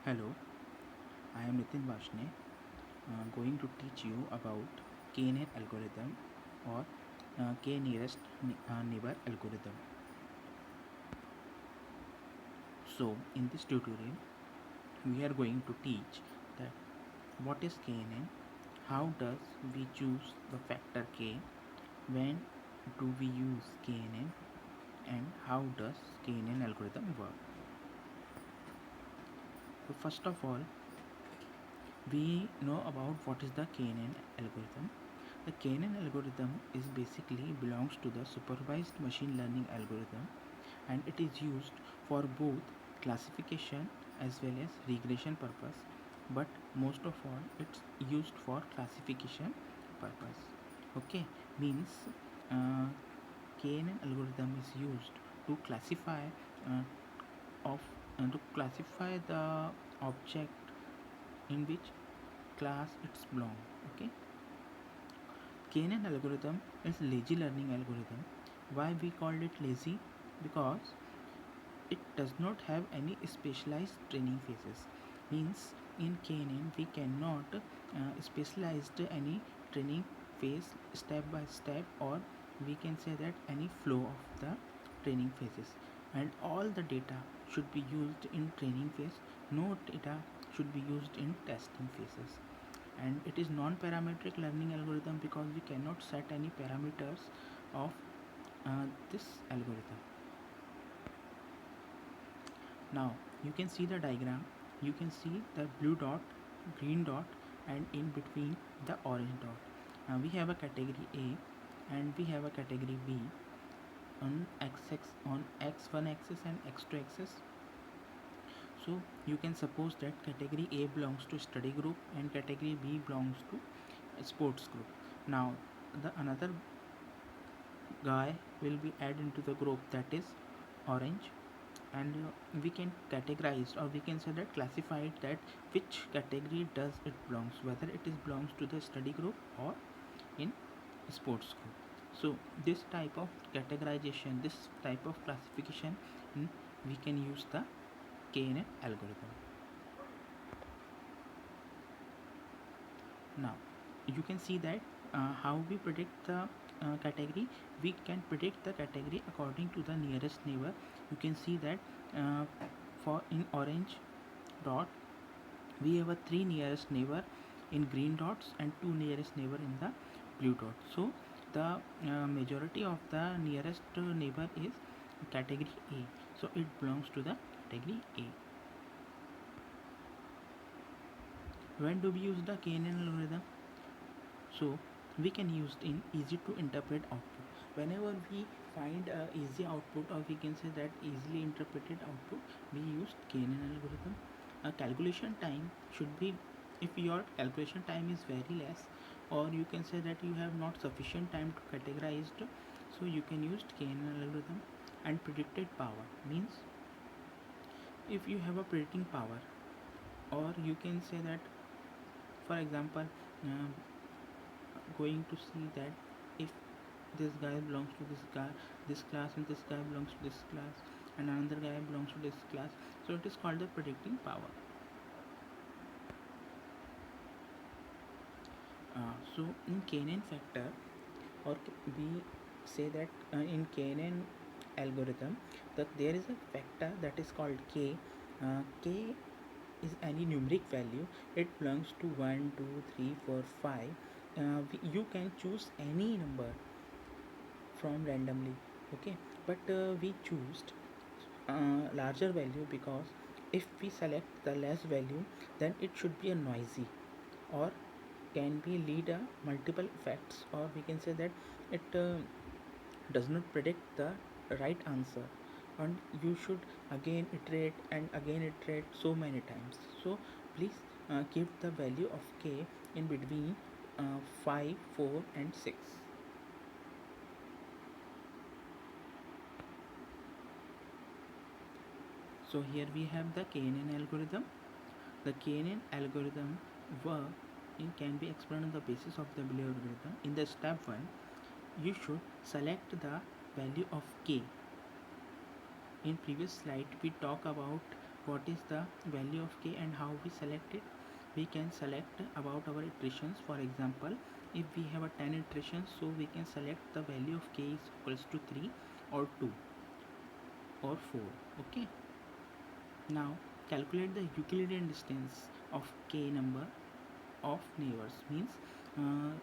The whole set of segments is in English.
Hello, I am Nitin Vashne, going to teach you about KNN algorithm or K nearest neighbor algorithm. So, in this tutorial, we are going to teach that what is KNN, how does we choose the factor K, when do we use KNN, and how does KNN algorithm work. So, first of all, we know about what is the KNN algorithm. The KNN algorithm is basically belongs to the supervised machine learning algorithm, and it is used for both classification as well as regression purpose, but most of all it's used for classification purpose. Okay, means uh, KNN algorithm is used to uh, of classify the object in which class it's belong. Okay, KNN algorithm is lazy learning algorithm. Why we called it lazy? Because it does not have any specialized training phases. Means in KNN we cannot specialized any training phase step by step, or we can say that any flow of the training phases, and all the data should be used in training phase. No data should be used in testing phases. And it is non-parametric learning algorithm because we cannot set any parameters of this algorithm. Now you can see the diagram. You can see the blue dot, green dot, and in between the orange dot. Now we have a category A and we have a category B on x1 axis and x2 axis. So you can suppose that category A belongs to study group and category B belongs to sports group. Now the another guy will be added into the group that is orange, and we can categorize, or we can say that classify it, that which category does it belongs, whether it is belongs to the study group or in sports group. So this type of categorization, this type of classification, we can use the KNN algorithm. Now you can see that how we predict the category. We can predict the category according to the nearest neighbor. You can see that uh, for in orange dot we have a 3 nearest neighbor in green dots and 2 nearest neighbor in the blue dot. So the majority of the nearest neighbor is category A, so it belongs to the category A. When do we use the KNN algorithm? So we can use in easy to interpret output. Whenever we find a easy output, or we can say that easily interpreted output, we use KNN algorithm. A calculation time should be, if your calculation time is very less, or you can say that you have not sufficient time to categorize, so you can use KNN algorithm. And predicted power means if you have a predicting power, or you can say that, for example, uh, going to see that if this guy belongs to this class, and this guy belongs to this class, and another guy belongs to this class, so it is called the predicting power. So in KNN factor, or we say that in KNN algorithm, that there is a factor that is called K. K is any numeric value. It belongs to 1 2 3 4 5. You can choose any number from randomly. Okay, but we choose larger value, because if we select the less value, then it should be a noisy, or can be lead a multiple effects, or we can say that it does not predict the right answer, and you should again iterate and again iterate so many times. So please keep the value of K in between 5 4 and 6. So here we have the KNN algorithm. The KNN algorithm work can be explained on the basis of the below algorithm. In the step 1, you should select the value of K. In previous slide we talk about what is the value of k and how we select it. We can select about our iterations. For example, if we have a 10 iterations, so we can select the value of k is equals to 3 or 2 or 4. Okay, now calculate the Euclidean distance of k number of neighbors. Means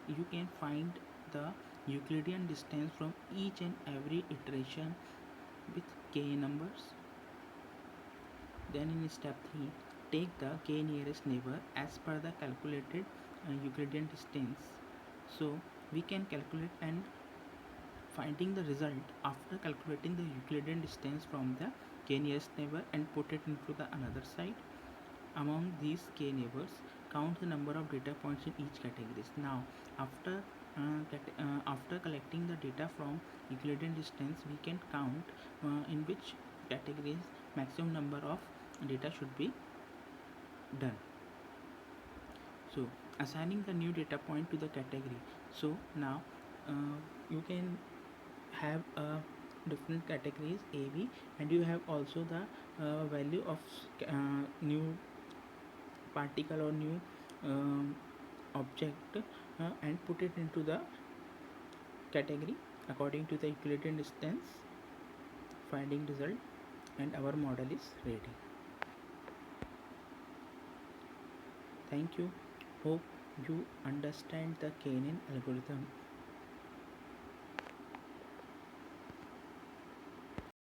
you can find the Euclidean distance from each and every iteration with k numbers. Then in step 3, take the k nearest neighbor as per the calculated Euclidean distance. So we can calculate and finding the result after calculating the Euclidean distance from the k nearest neighbor and put it into the another side. Among these k neighbors, count the number of data points in each categories. Now after collecting the data from Euclidean distance, we can count in which categories maximum number of data should be done. So assigning the new data point to the category. So now you can have different categories A, B, and you have also the value of new particle or new object and put it into the category according to the Euclidean distance. Finding result and our model is ready. Thank you. Hope you understand the k-NN algorithm.